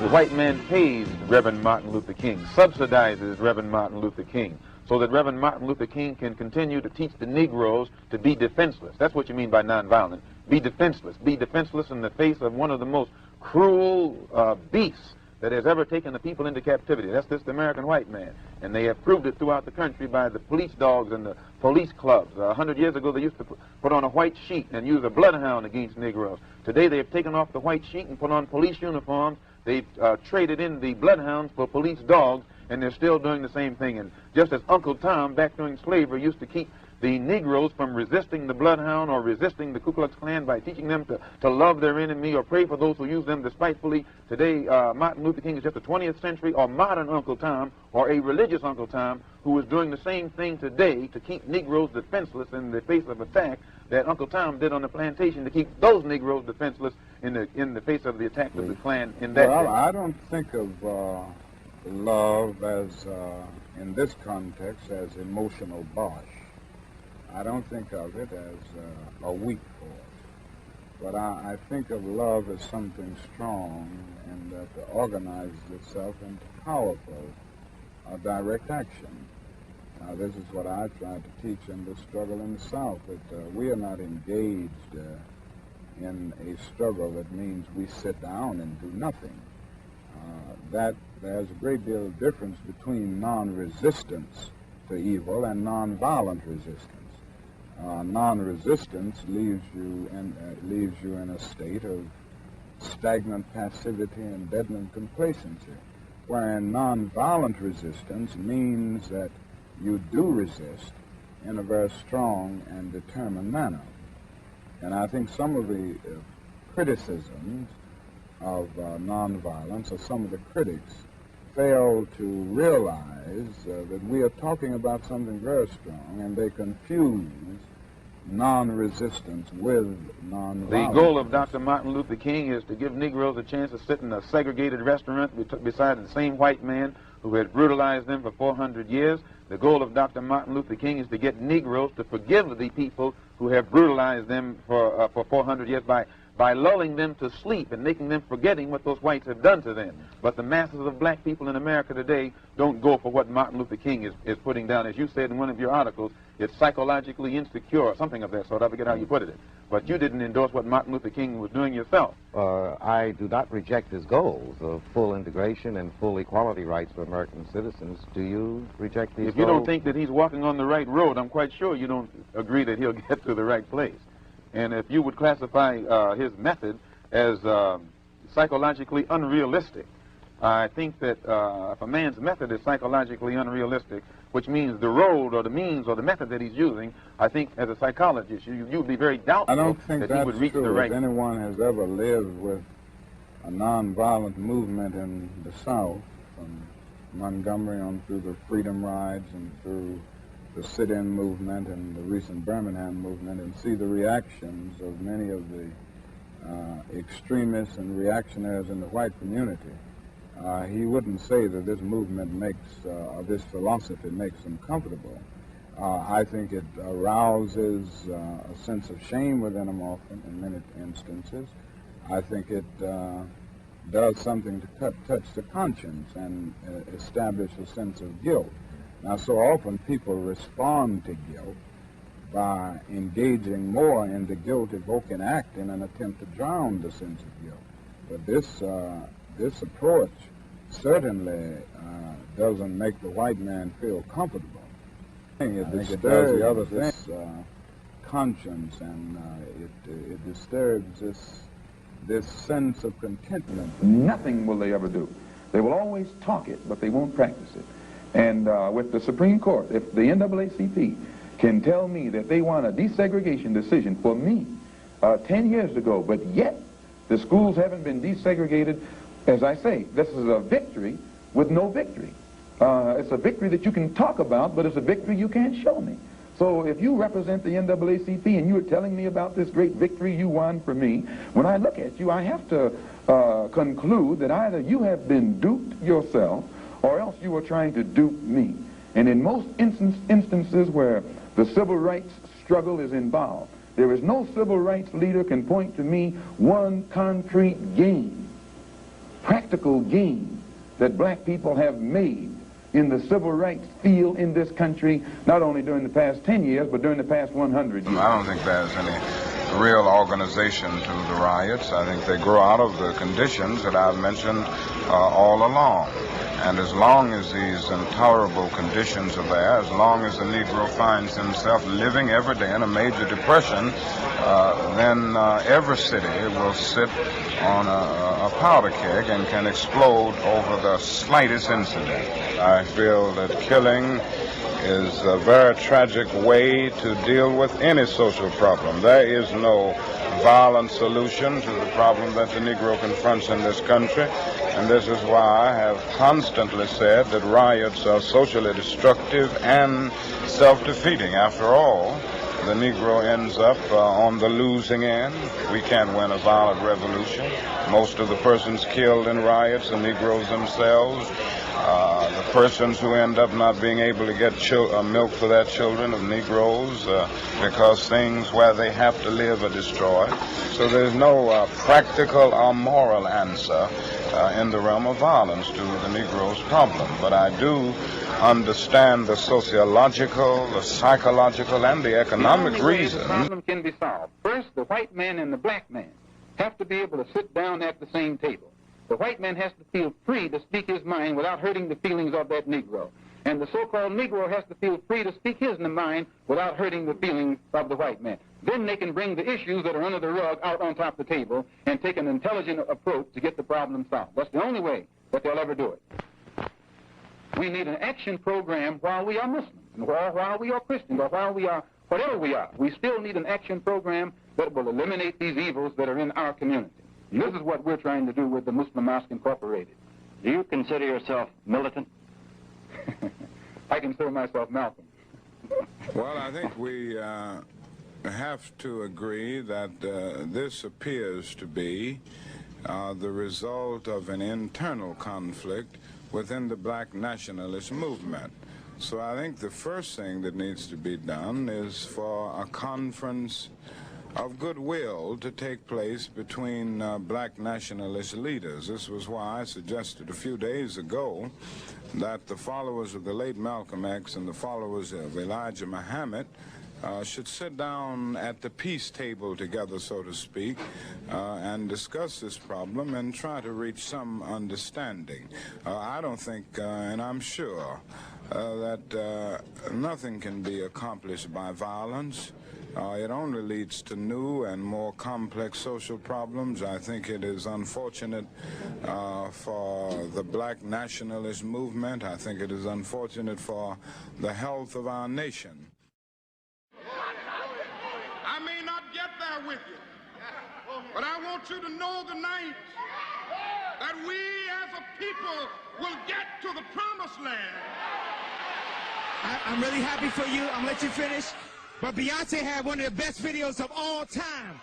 The white man pays Reverend Martin Luther King, subsidizes Reverend Martin Luther King, so that Reverend Martin Luther King can continue to teach the Negroes to be defenseless. That's what you mean by nonviolent. Be defenseless. Be defenseless in the face of one of the most cruel beasts that has ever taken the people into captivity. That's this American white man. And they have proved it throughout the country by the police dogs and the police clubs. 100 years ago, they used to put on a white sheet and use a bloodhound against Negroes. Today, they have taken off the white sheet and put on police uniforms. They've traded in the bloodhounds for police dogs, and they're still doing the same thing. And just as Uncle Tom, back during slavery, used to keep the Negroes from resisting the bloodhound or resisting the Ku Klux Klan by teaching them to love their enemy or pray for those who use them despitefully. Today, Martin Luther King is just a 20th century or modern Uncle Tom or a religious Uncle Tom who is doing the same thing today to keep Negroes defenseless in the face of attack that Uncle Tom did on the plantation to keep those Negroes defenseless in the face of the attack of the Klan in that Well, day. I don't think of love as, in this context, as emotional bosh. I don't think of it as a weak force, but I think of love as something strong and that organizes itself into powerful direct action. Now, this is what I try to teach in the struggle in the South, that we are not engaged in a struggle that means we sit down and do nothing. That there's a great deal of difference between non-resistance to evil and non-violent resistance. Non-resistance leaves you in a state of stagnant passivity and deadened complacency, wherein non-violent resistance means that you do resist in a very strong and determined manner. And I think some of the criticisms of nonviolence, or some of the critics, fail to realize that we are talking about something very strong, and they confuse non-resistance with nonviolence. The goal of Dr. Martin Luther King is to give Negroes a chance to sit in a segregated restaurant beside the same white man who had brutalized them for 400 years. The goal of Dr. Martin Luther King is to get Negroes to forgive the people who have brutalized them for 400 years by lulling them to sleep and making them forgetting what those whites have done to them. But the masses of black people in America today don't go for what Martin Luther King is putting down. As you said in one of your articles, it's psychologically insecure, something of that sort. I forget how you put it. But you didn't endorse what Martin Luther King was doing yourself. I do not reject his goals of full integration and full equality rights for American citizens. Do you reject these goals? If you don't think that he's walking on the right road, I'm quite sure you don't agree that he'll get to the right place. And if you would classify his method as psychologically unrealistic, I think that if a man's method is psychologically unrealistic, which means the road or the means or the method that he's using, I think as a psychologist, you would be very doubtful I don't think that he would reach true. the right. If anyone has ever lived with a nonviolent movement in the South, from Montgomery on through the Freedom Rides and through the sit-in movement and the recent Birmingham movement, and see the reactions of many of the extremists and reactionaries in the white community, he wouldn't say that this movement makes, or this philosophy makes them comfortable. I think it arouses a sense of shame within them often, in many instances. I think it does something to touch the conscience and establish a sense of guilt. Now, so often people respond to guilt by engaging more in the guilt-evoking act in an attempt to drown the sense of guilt. But this approach certainly doesn't make the white man feel comfortable. I think it does the other thing, conscience, and it disturbs this sense of contentment. Nothing will they ever do. They will always talk it, but they won't practice it. And with the Supreme Court, if the NAACP can tell me that they want a desegregation decision for me 10 years ago, but yet the schools haven't been desegregated, as I say, this is a victory with no victory. It's a victory that you can talk about, but it's a victory you can't show me. So if you represent the NAACP and you're telling me about this great victory you won for me, when I look at you, I have to conclude that either you have been duped yourself or else you are trying to dupe me. And in most instances where the civil rights struggle is involved, there is no civil rights leader can point to me one concrete gain practical gain that black people have made in the civil rights field in this country, not only during the past 10 years, but during the past 100 years. I don't think there's any real organization to the riots. I think they grow out of the conditions that I've mentioned all along. And as long as these intolerable conditions are there, as long as the Negro finds himself living every day in a major depression, then every city will sit on a powder keg and can explode over the slightest incident. I feel that killing is a very tragic way to deal with any social problem. There is no violent solution to the problem that the Negro confronts in this country, and this is why I have constantly said that riots are socially destructive and self-defeating. After all, the Negro ends up on the losing end. We can't win a violent revolution. Most of the persons killed in riots are Negroes themselves. The persons who end up not being able to get milk for their children of Negroes because things where they have to live are destroyed. So there's no practical or moral answer in the realm of violence to the Negro's problem. But I do understand the sociological, the psychological, and the economic reasons. The problem can be solved. First, the white man and the black man have to be able to sit down at the same table. The white man has to feel free to speak his mind without hurting the feelings of that Negro. And the so-called Negro has to feel free to speak his mind without hurting the feelings of the white man. Then they can bring the issues that are under the rug out on top of the table and take an intelligent approach to get the problem solved. That's the only way that they'll ever do it. We need an action program while we are Muslims, or while we are Christians, or while we are whatever we are. We still need an action program that will eliminate these evils that are in our community. And this is what we're trying to do with the Muslim Mosque Incorporated. Do you consider yourself militant? I consider myself Malcolm. Well, I think we have to agree that this appears to be the result of an internal conflict within the black nationalist movement. So I think the first thing that needs to be done is for a conference of goodwill to take place between black nationalist leaders. This was why I suggested a few days ago that the followers of the late Malcolm X and the followers of Elijah Muhammad should sit down at the peace table together, so to speak, and discuss this problem and try to reach some understanding. I don't think, and I'm sure, that nothing can be accomplished by violence. It only leads to new and more complex social problems. I think it is unfortunate for the black nationalist movement. I think it is unfortunate for the health of our nation. I may not get there with you, but I want you to know tonight that we as a people will get to the promised land. I'm really happy for you. I'm gonna let you finish. But Beyonce had one of the best videos of all time.